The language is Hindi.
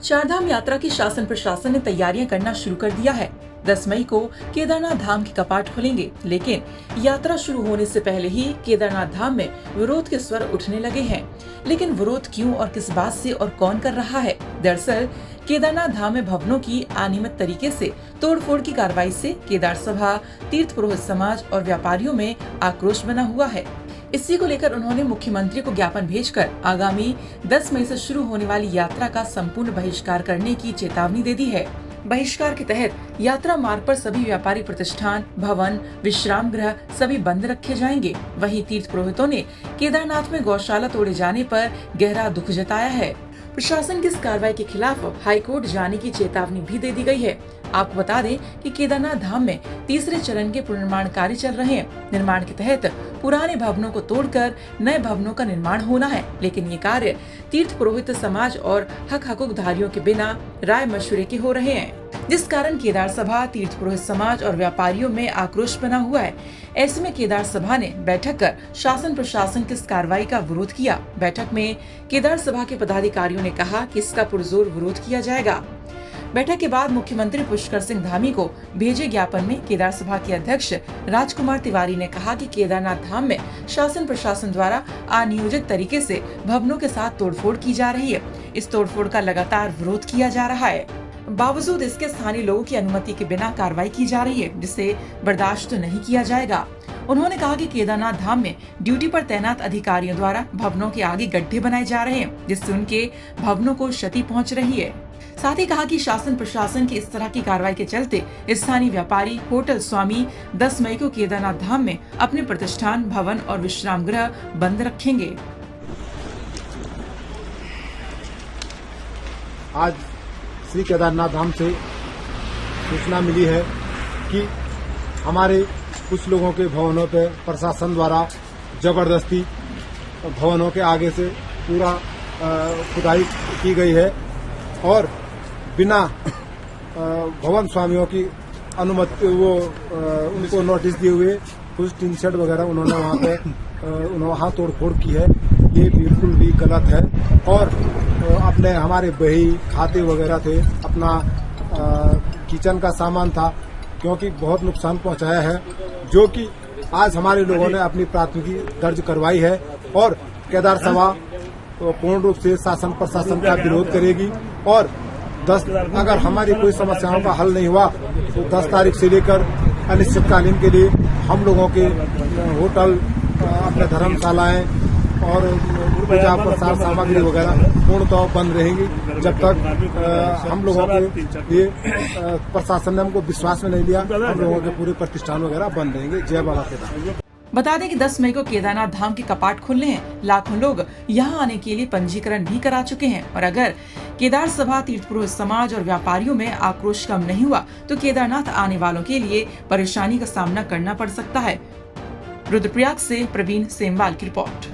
चारधाम यात्रा की शासन प्रशासन ने तैयारियां करना शुरू कर दिया है। 10 मई को केदारनाथ धाम के कपाट खुलेंगे, लेकिन यात्रा शुरू होने से पहले ही केदारनाथ धाम में विरोध के स्वर उठने लगे हैं। लेकिन विरोध क्यों और किस बात से और कौन कर रहा है? दरअसल केदारनाथ धाम में भवनों की अनियमित तरीके से तोड़फोड़ की कार्रवाई से केदार सभा, तीर्थ पुरोहित समाज और व्यापारियों में आक्रोश बना हुआ है। इसी को लेकर उन्होंने मुख्यमंत्री को ज्ञापन भेजकर आगामी 10 मई से शुरू होने वाली यात्रा का संपूर्ण बहिष्कार करने की चेतावनी दे दी है। बहिष्कार के तहत यात्रा मार्ग पर सभी व्यापारी प्रतिष्ठान, भवन, विश्राम गृह सभी बंद रखे जाएंगे। वहीं तीर्थ पुरोहितों ने केदारनाथ में गौशाला तोड़े जाने पर गहरा दुख जताया है। प्रशासन की इस कार्रवाई के खिलाफ हाईकोर्ट जाने की चेतावनी भी दे दी गई है। आपको बता दें कि केदारनाथ धाम में तीसरे चरण के पुनर्निर्माण कार्य चल रहे हैं। निर्माण के तहत पुराने भवनों को तोड़कर नए भवनों का निर्माण होना है, लेकिन ये कार्य तीर्थ पुरोहित समाज और हकधारियों के बिना राय मशवरे के हो रहे हैं, जिस कारण केदार सभा, तीर्थ पुरोहित समाज और व्यापारियों में आक्रोश बना हुआ है। ऐसे में केदार सभा ने बैठक कर शासन प्रशासन की इस कार्रवाई का विरोध किया। बैठक में केदार सभा के पदाधिकारियों ने कहा कि इसका पुरजोर विरोध किया जाएगा। बैठक के बाद मुख्यमंत्री पुष्कर सिंह धामी को भेजे ज्ञापन में केदार सभा के अध्यक्ष राजकुमार तिवारी ने कहा कि केदारनाथ धाम में शासन प्रशासन द्वारा अनियोजित तरीके से भवनों के साथ तोड़फोड़ की जा रही है। इस तोड़फोड़ का लगातार विरोध किया जा रहा है। बावजूद इसके स्थानीय लोगों की अनुमति के बिना कार्रवाई की जा रही है, जिसे बर्दाश्त नहीं किया जाएगा। उन्होंने कहा कि केदारनाथ धाम में ड्यूटी पर तैनात अधिकारियों द्वारा भवनों के आगे गड्ढे बनाए जा रहे हैं, जिससे उनके भवनों को क्षति पहुंच रही है। साथ ही कहा कि शासन प्रशासन की इस तरह की कार्रवाई के चलते स्थानीय व्यापारी, होटल स्वामी 10 मई को केदारनाथ धाम में अपने प्रतिष्ठान, भवन और विश्राम गृह बंद रखेंगे। आज श्री केदारनाथ धाम से सूचना मिली है कि हमारे कुछ लोगों के भवनों पर प्रशासन द्वारा जबरदस्ती भवनों के आगे से पूरा खुदाई की गई है और बिना भवन स्वामियों की अनुमति उनको नोटिस दिए हुए कुछ टीन शेड वगैरह उन्होंने वहाँ तोड़फोड़ की है। ये बिल्कुल भी गलत है और अपने हमारे बही खाते वगैरह थे, अपना किचन का सामान था, क्योंकि बहुत नुकसान पहुंचाया है, जो कि आज हमारे लोगों ने अपनी प्राथमिकी दर्ज करवाई है और केदार सभा पूर्ण रूप से शासन प्रशासन का विरोध करेगी और 10 अगर हमारी कोई समस्याओं का हल नहीं हुआ तो 10 तारीख से लेकर अनिश्चितकालीन के लिए हम लोगों के होटल, अपने धर्मशालाएं और पूजा प्रसाद सामग्री वगैरह पूर्णतः बंद रहेंगी जब तक हम लोगों के ये प्रशासन ने हमको विश्वास में नहीं लिया। हम लोगों के पूरे प्रतिष्ठान वगैरह बंद रहेंगे। जय बाबा केदार। बता दें कि 10 मई को केदारनाथ धाम के कपाट खुलने हैं। लाखों लोग यहां आने के लिए पंजीकरण भी करा चुके हैं और अगर केदार सभा, तीर्थ पुरोहित समाज और व्यापारियों में आक्रोश कम नहीं हुआ तो केदारनाथ आने वालों के लिए परेशानी का सामना करना पड़ सकता है। रुद्रप्रयाग से प्रवीण सेमवाल की रिपोर्ट।